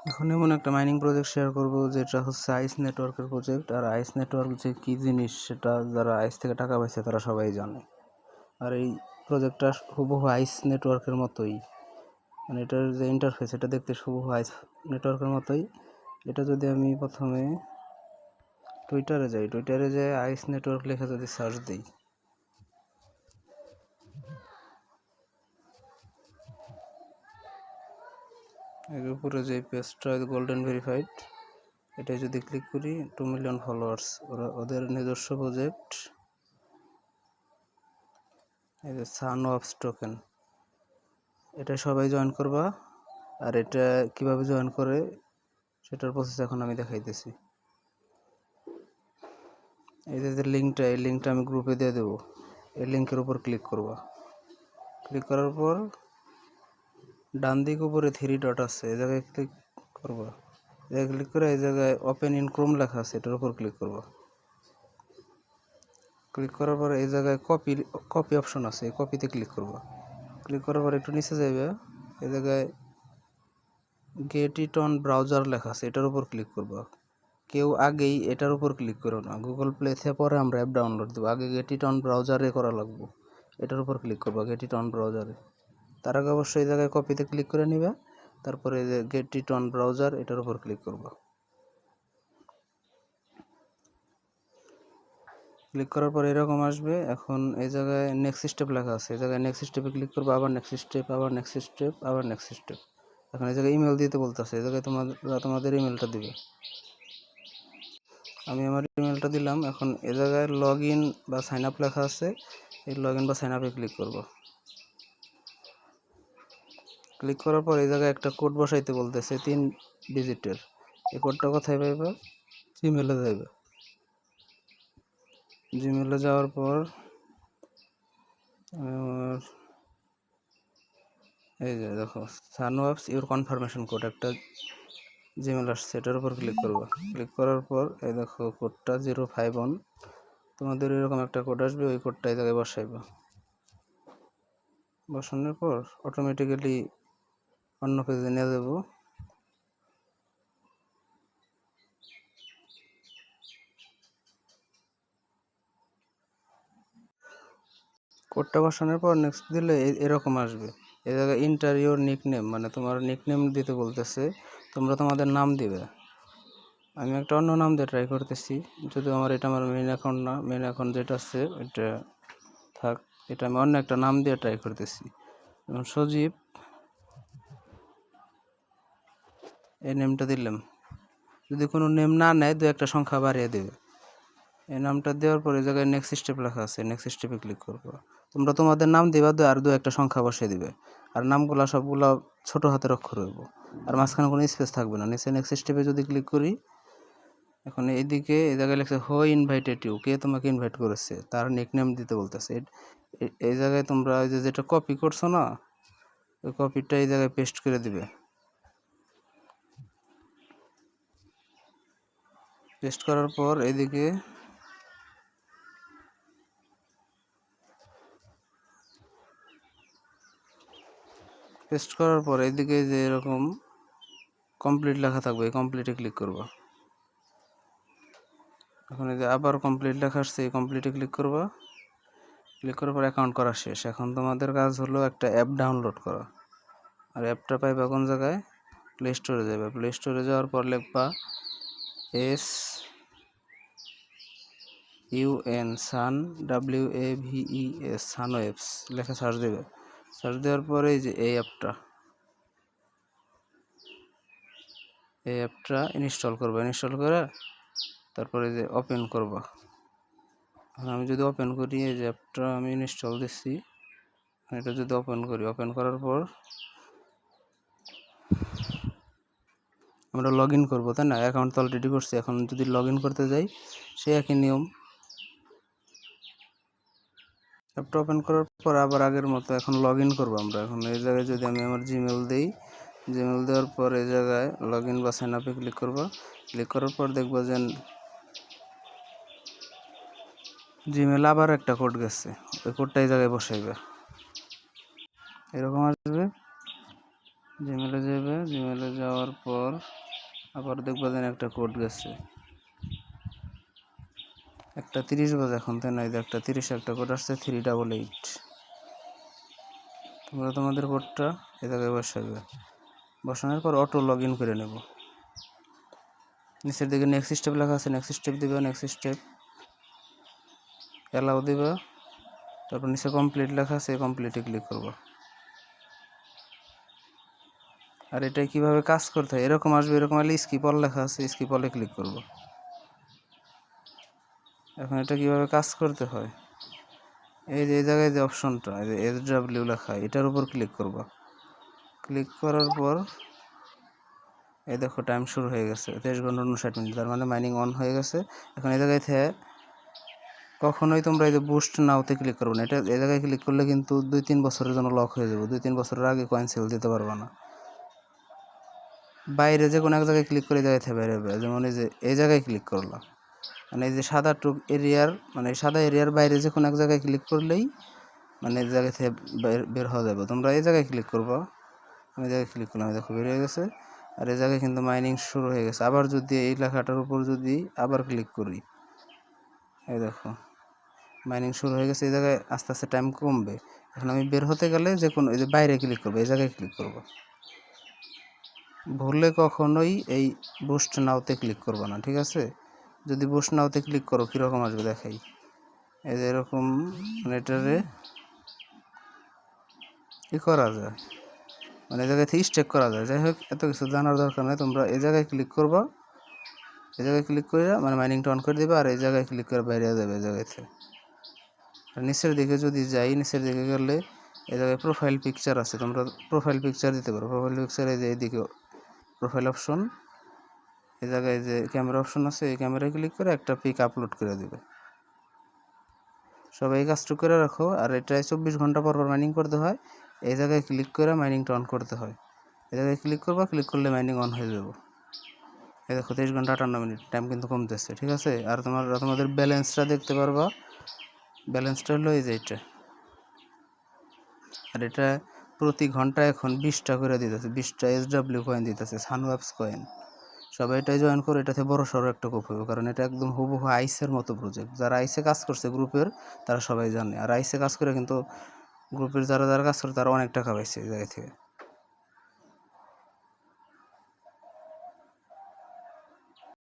এখন এমন একটা মাইনিং প্রজেক্ট শেয়ার করব যেটা হচ্ছে আইস নেটওয়ার্কের প্রজেক্ট। আর আইস নেটওয়ার্ক যে কী জিনিস সেটা যারা আইস থেকে টাকা পাইছে তারা সবাই জানে। আর এই প্রজেক্টটা হুবহু আইস নেটওয়ার্কের মতোই, মানে এটার যে ইন্টারফেস এটা দেখতে হুবহু আইস নেটওয়ার্কের মতোই। এটা যদি আমি প্রথমে টুইটারে যাই আইস নেটওয়ার্ক লেখা যদি সার্চ দিই, এর উপরে যে পেজটা গোল্ডেন ভেরিফাইড, এটাই যদি ক্লিক করি 2 মিলিয়ন ফলোয়ার্স, ওদের নিজস্ব প্রজেক্ট। এই যে সানওয়াপস টোকেন, এটা সবাই জয়েন করবা। আর এটা কিভাবে জয়েন করে সেটার প্রসেস এখন আমি দেখাইতেছি। এই যে লিঙ্কটা, এই লিঙ্কটা আমি গ্রুপে দিয়ে দেবো। এই লিঙ্কের উপর ক্লিক করবা। ক্লিক করার পর ডান দিক উপরে 3 ডট আছে, এই জায়গায় ক্লিক করবা। এই জায়গায় ক্লিক করে এই জায়গায় ওপেন ইন ক্রোম লেখা আছে, এটার উপর ক্লিক করবা। ক্লিক করার পর এই জায়গায় কপি অপশন আছে, এই কপিতে ক্লিক করবা। ক্লিক করার পর একটু নিচে যাবে, এই জায়গায় গেট ইট অন ব্রাউজার লেখা আছে, এটার উপর ক্লিক করবা। কেউ আগেই এটার উপর ক্লিক করো না, গুগল প্লে থেকে পরে আমরা অ্যাপ ডাউনলোড দেবো, আগে গেট ইট অন ব্রাউজারে করা লাগবে। এটার উপর ক্লিক করবা, গেট ইট অন ব্রাউজারে। তার আগে অবশ্যই এই জায়গায় কপিতে ক্লিক করে নিবে, তারপরে যে গেট ইট অন ব্রাউজার এটার উপর ক্লিক করবা। ক্লিক করার পর এরকম আসবে। এখন এই জায়গায় নেক্সট স্টেপ লেখা আছে, এই জায়গায় নেক্সট স্টেপে ক্লিক করবা, আবার নেক্সট স্টেপ, আবার নেক্সট স্টেপ, আবার নেক্সট স্টেপ। এখন এই জায়গায় ইমেল দিতে বলতেছে, এই জায়গায় তোমাদের ইমেলটা দিবে। আমি আমার ইমেলটা দিলাম। এখন এ জায়গায় লগ ইন বা সাইন আপ লেখা আছে, এই লগ ইন বা সাইন আপে ক্লিক করব। ক্লিক করার পর এই জায়গায় একটা কোড বসাইতে বলতেছে 3 ডিজিটের। এই কোডটা কোথায় পাইবা? জিমেলে যাইবে। জিমেলে যাওয়ার পর এই যে দেখো সানওয়াপস ইউর কনফার্মেশন কোড, একটা জিমেল আসছে, এটার উপর ক্লিক করবো। ক্লিক করার পর এই দেখো কোডটা 051, তোমাদের এরকম একটা কোড আসবে, ওই কোডটা এই জায়গায় বসাইবা। বসানোর পর অটোমেটিক্যালি অন্য পেজে নিয়ে যাব। কোডটা বসানোর পর নেক্সট দিলে এরকম আসবে। এই জায়গায় ইন্টার ইউর নিকনেম, মানে তোমার নিকনেম দিতে বলতেছে, তোমরা তোমাদের নাম দিবে। আমি একটা অন্য নাম দিয়ে ট্রাই করতেছি, যদিও এটা আমার মেইন অ্যাকাউন্ট না, মেইন অ্যাকাউন্ট যেটা আছে এটা থাক, এটা আমি অন্য একটা নাম দিয়ে ট্রাই করতেছি। যেমন সজীব, এই নেমটা দিলাম। যদি কোনো নেম না নেয় 2-1টা সংখ্যা বাড়িয়ে দেবে। এই নামটা দেওয়ার পর এই জায়গায় নেক্সট স্টেপ লেখা আছে, নেক্সট স্টেপে ক্লিক করবো। তোমরা তোমাদের নাম দিবা, আর 2-1টা সংখ্যা বসিয়ে দিবে। আর নামগুলা সবগুলা ছোট হাতের অক্ষর হইব, আর মাঝখানে কোনো স্পেস থাকবে না। নিচে নেক্সট স্টেপে যদি ক্লিক করি, এখন এইদিকে এই জায়গায় লেখছে হো ইনভাইটেড ইউ, কে তোমাকে ইনভাইট করেছে, তার নিকনেম দিতে বলতেছে। এই জায়গায় তোমরা ওই যেটা কপি করছো না, ওই কপিটা এই জায়গায় পেস্ট করে দিবে। পেস্ট করার পর এইদিকে এইদিকে যে এরকম কমপ্লিট লেখা থাকবে, এই কমপ্লিটে ক্লিক করবা। এখন এই যে আবার কমপ্লিট লেখা আসছে, এই কমপ্লিটে ক্লিক করবা। ক্লিক করার পর অ্যাকাউন্ট করা শেষ। এখন তোমাদের কাজ হলো একটা অ্যাপ ডাউনলোড করা। আর অ্যাপটা পাইবা কোন জায়গায়? প্লে স্টোরে যাবে। প্লে স্টোরে যাওয়ার পর লিখবা SUN সান WAVES সানওয়েভস লেখা সার্চ দেবে। সার্চ দেওয়ার পরে এই যে এই অ্যাপটা ইনস্টল করবা। ইনস্টল করে তারপরে যে ওপেন করবা। আমি যদি ওপেন করি, এই যে অ্যাপটা আমি ইনস্টল দিচ্ছি, এটা যদি ওপেন করি, ওপেন করার পর আমরা লগ ইন করবো, তাই না? অ্যাকাউন্ট তো অলরেডি করছি। এখন যদি লগ ইন করতে যাই, সে একই নিয়ম। অ্যাপটা ওপেন করার পর আবার আগের মতো এখন লগ ইন করবো আমরা। এখন এই জায়গায় যদি আমি আমার জিমেল দিই, জিমেল দেওয়ার পর এই জায়গায় লগ ইন বা সাইন আপে ক্লিক করবো। ক্লিক করার পর দেখবো যে জিমেল আবার একটা কোড গেছে, ওই কোডটা এই জায়গায় বসাইবে। এরকম আসবে। জিমেলে যাওয়ার পর আবার দেখবা যেন একটা কোড গেছে, 1:30 বাজে এখন, তাই না? এই যে 1:30 একটা কোড আসছে 388। তোমরা তোমাদের কোডটা এ জায়গায় বসাবে, বসানোর পর অটো লগ ইন করে নেব। নিচের দিকে নেক্সট স্টেপ লেখা আছে, নেক্সট স্টেপ দিবা, নেক্সট স্টেপ অ্যালাউ দিবা, তারপর নিচে কমপ্লিট লেখা আছে, কমপ্লিটে ক্লিক করবা। আর এটা কিভাবে কাজ করতে হয় এরকম আসবে, এরকম হলে স্কিপ অল লেখা আছে, স্কিপ অলে ক্লিক করব। এখন এটা কিভাবে কাজ করতে হয়, এই যে এই জায়গায় যে অপশনটা এই যে SW লেখা, এটার উপর ক্লিক করব। ক্লিক করার পর এই দেখো টাইম শুরু হয়ে গেছে, 23:59, তার মানে মাইনিং অন হয়ে গেছে। এখন এই জায়গায় থেকে কখনোই তোমরা এই যে বুস্ট নাওতে ক্লিক করবে না, এটা এই জায়গায় ক্লিক করলে কিন্তু 2-3 বছরের জন্য লক হয়ে যাবে, 2-3 বছরের আগে কয়েন সেল দিতে পারবে না। বাইরে যে কোনো এক জায়গায় ক্লিক করে এই জায়গায় থেকে বের হবে, যেমন এই যে এই জায়গায় ক্লিক করলাম, মানে এই যে সাদা টুক এরিয়ার, মানে সাদা এরিয়ার বাইরে যে কোনো এক জায়গায় ক্লিক করলেই মানে এই জায়গা থেকে বের হওয়া যাবে। তোমরা এই জায়গায় ক্লিক করবো, আমি এই জায়গায় ক্লিক করলাম, দেখো বের হয়ে গেছে। আর এই জায়গায় কিন্তু মাইনিং শুরু হয়ে গেছে। আবার যদি এই লেখাটার উপর যদি আবার ক্লিক করি, এই দেখো মাইনিং শুরু হয়ে গেছে। এই জায়গায় আস্তে আস্তে টাইম কমবে। এখন আমি বের হতে গেলে যে কোনো এই যে বাইরে ক্লিক করবো, এই জায়গায় ক্লিক করবো। ভুললে কখনোই এই বুস্ট নাওতে ক্লিক করবো না, ঠিক আছে? যদি বুস্ট নাওতে ক্লিক করো কীরকম আসবে দেখাই, এই যে এরকম, মানে এটারে ই করা যায়, মানে এই জায়গায় থেকে স্টেক করা যায়। যাই হোক, এত কিছু জানার দরকার নেই, তোমরা এই জায়গায় ক্লিক করবা, এই জায়গায় ক্লিক করে মানে মাইনিংটা অন করে দেবে, আর এই জায়গায় ক্লিক করে বাইরে যাবে এই জায়গা থেকে। আর নিচের দিকে যদি যাই, নিচের দিকে গেলে এই জায়গায় প্রোফাইল পিকচার আছে, তোমরা প্রোফাইল পিকচার দিতে পারো। প্রোফাইল পিকচার এই যে এইদিকে প্রোফাইল অপশন, এই জায়গায় যে ক্যামেরা অপশন আছে, এই ক্যামেরায় ক্লিক করে একটা পিক আপলোড করে দেবে। সবাই কাজটুকু করে রাখো। আর এটায় 24 ঘন্টা পর পর মাইনিং করতে হয়। এই জায়গায় ক্লিক করে মাইনিংটা অন করতে হয়। এই জায়গায় ক্লিক করবা, ক্লিক করলে মাইনিং অন হয়ে যাবে। এই দেখো 23 ঘন্টা 58 মিনিট, টাইম কিন্তু কমতেছে, ঠিক আছে? আর তোমাদের ব্যালেন্সটা দেখতে পারবা, ব্যালেন্সটা হলো এই যে এটা। আর এটা প্রতি ঘন্টায় এখন 20টা করে দিতেছে, 20টা SW কয়েন দিতেছে, সানওয়াপস কয়েন। সবাই এটাই জয়েন করে, এটাতে বড় সড়ো একটা গ্রুপ হবে, কারণ এটা একদম হুবহু আইসের মতো প্রজেক্ট। যারা আইসে কাজ করছে গ্রুপের, তারা সবাই জানে। আর আইসে কাজ করে কিন্তু গ্রুপের যারা যারা কাজ করে তারা অনেক টাকা পাইছে এই জায়গা থেকে।